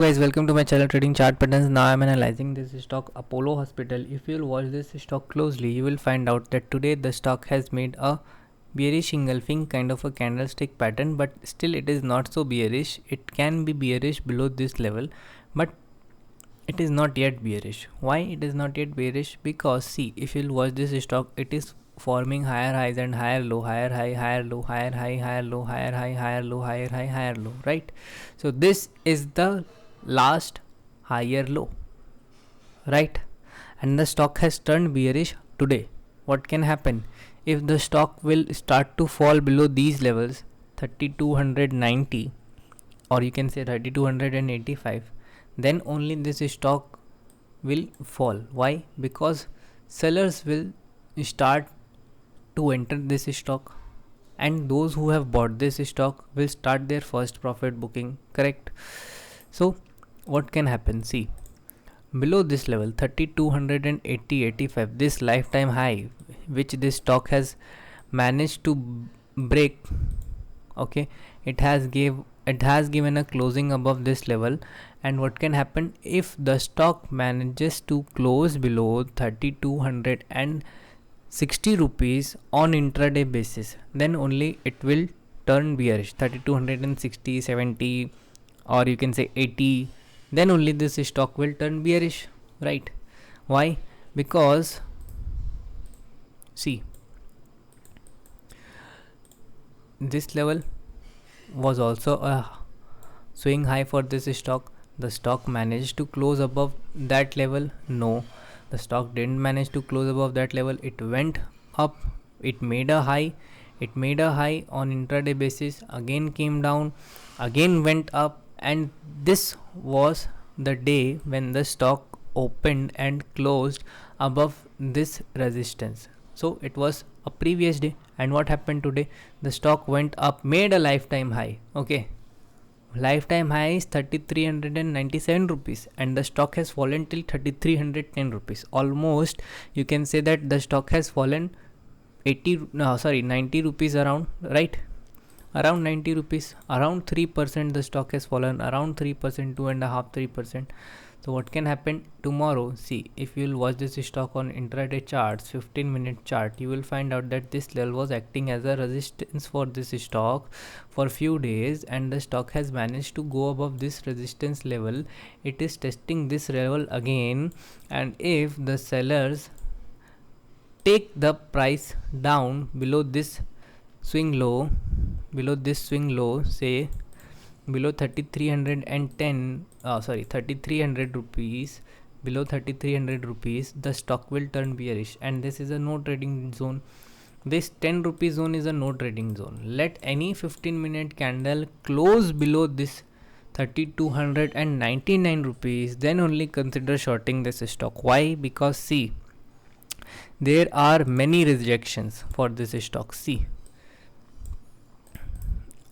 Guys, welcome to my channel Trading Chart Patterns. Now I'm analyzing this stock Apollo Hospital. If you'll watch this stock closely, you will find out that today the stock has made a bearish engulfing kind of a candlestick pattern, but still it is not so bearish. It can be bearish below this level, but it is not yet bearish. Why it is not yet bearish? Because see, if you'll watch this stock, it is forming higher highs and higher low, higher high, higher low, higher high, higher low, higher high, higher low, higher high, higher low, right? So this is the last higher low, right? And the stock has turned bearish today. What can happen if the stock will start to fall below these levels, 3290, or you can say 3285? Then only this stock will fall. Why? Because sellers will start to enter this stock, and those who have bought this stock will start their first profit booking, correct? So what can happen? See, below this level 3280-85, this lifetime high which this stock has managed to break, okay, it has given a closing above this level. And what can happen if the stock manages to close below 3260 rupees on intraday basis? Then only it will turn bearish. 3260, 70, or you can say 80, then only this stock will turn bearish, right? Why? Because see, this level was also a swing high for this stock. The stock managed to close above that level? No, the stock didn't manage to close above that level. It went up, it made a high, on intraday basis, again came down, again went up, and this was the day when the stock opened and closed above this resistance. So it was a previous day. And what happened today? The stock went up, made a lifetime high, okay, lifetime high is 3397 rupees, and the stock has fallen till 3310 rupees. Almost you can say that the stock has fallen 90 rupees around, right? Around 90 rupees, around 3% the stock has fallen, around 3%, 2.5%, 3%. So what can happen tomorrow? See, if you will watch this stock on intraday charts, 15-minute chart, you will find out that this level was acting as a resistance for this stock for few days, and the stock has managed to go above this resistance level. It is testing this level again, and if the sellers take the price down below this swing low, say below 3310, 3300 rupees, below 3300 rupees, the stock will turn bearish, and this is a no trading zone. This 10 rupee zone is a no trading zone. Let any 15-minute candle close below this 3299 rupees, then only consider shorting this stock. Why? Because see, there are many rejections for this stock. See,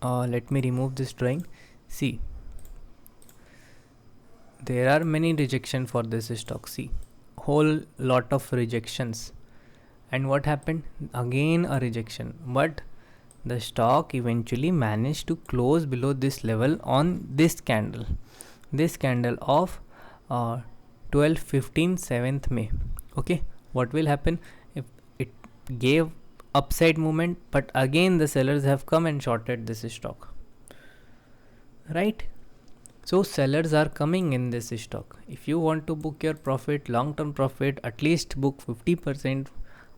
let me remove this drawing. See, there are many rejection for this stock. See, whole lot of rejections. And what happened? Again a rejection, but the stock eventually managed to close below this level on this candle of 12 15 7th May. Okay, what will happen if it gave upside movement, but again the sellers have come and shorted this stock, right? So sellers are coming in this stock. If you want to book your profit, long-term profit, at least book 50%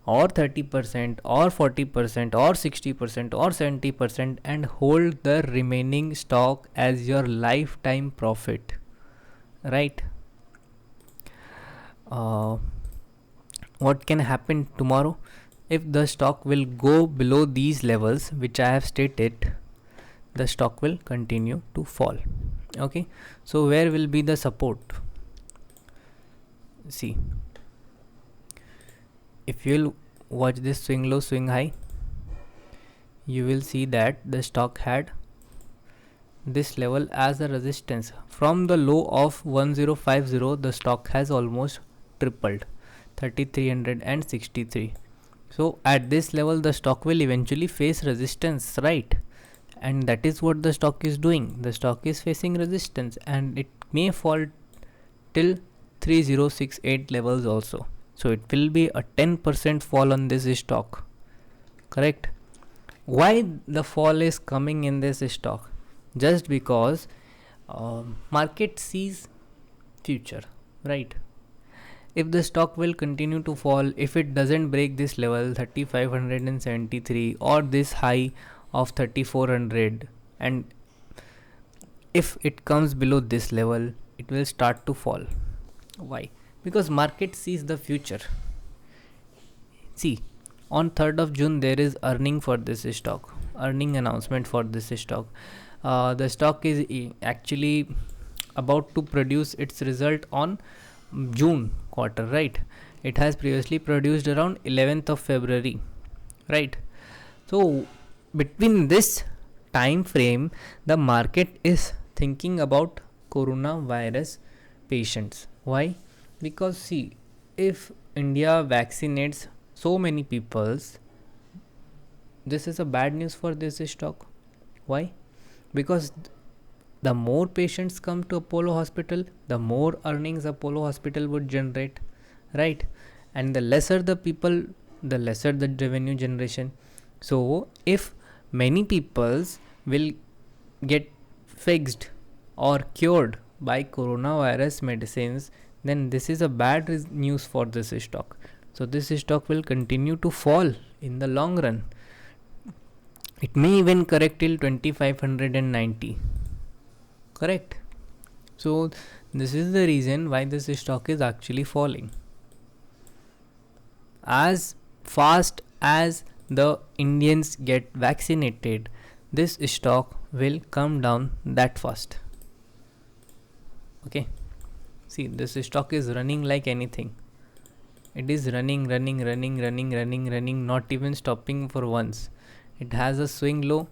or 30% or 40% or 60% or 70% and hold the remaining stock as your lifetime profit, right? What can happen tomorrow? If the stock will go below these levels which I have stated, the stock will continue to fall. Okay, so where will be the support? See, if you will watch this swing low, swing high, you will see that the stock had this level as a resistance. From the low of 1050, the stock has almost tripled, 3363. So at this level the stock will eventually face resistance, right? And that is what the stock is doing. The stock is facing resistance, and it may fall till 3068 levels also. So it will be a 10% fall on this stock. Correct? Why the fall is coming in this stock? Just because market sees future, right? If the stock will continue to fall, if it doesn't break this level 3573 or this high of 3400, and if it comes below this level, it will start to fall. Why? Because market sees the future. See, on 3rd of June there is earning for this stock, earning announcement for this stock. The stock is actually about to produce its result on June quarter, right? It has previously produced around 11th of February, right? So between this time frame, the market is thinking about coronavirus patients. Why? Because see, if India vaccinates so many peoples, this is a bad news for this stock. Why? Because the more patients come to Apollo Hospital, the more earnings Apollo Hospital would generate, right? And the lesser the people, the lesser the revenue generation. So if many peoples will get fixed or cured by coronavirus medicines, then this is a bad news for this stock. So this stock will continue to fall in the long run. It may even correct till 2590. Correct? So this is the reason why this stock is actually falling. As fast as the Indians get vaccinated, this stock will come down that fast. Okay, see, this stock is running like anything. It is running, not even stopping for once. It has a swing low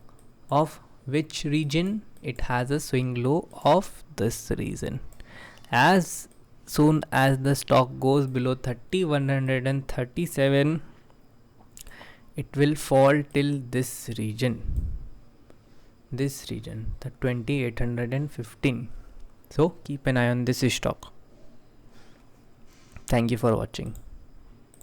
of which region? It has a swing low of this region. As soon as the stock goes below 3137, it will fall till this region, the 2815. So keep an eye on this stock. Thank you for watching.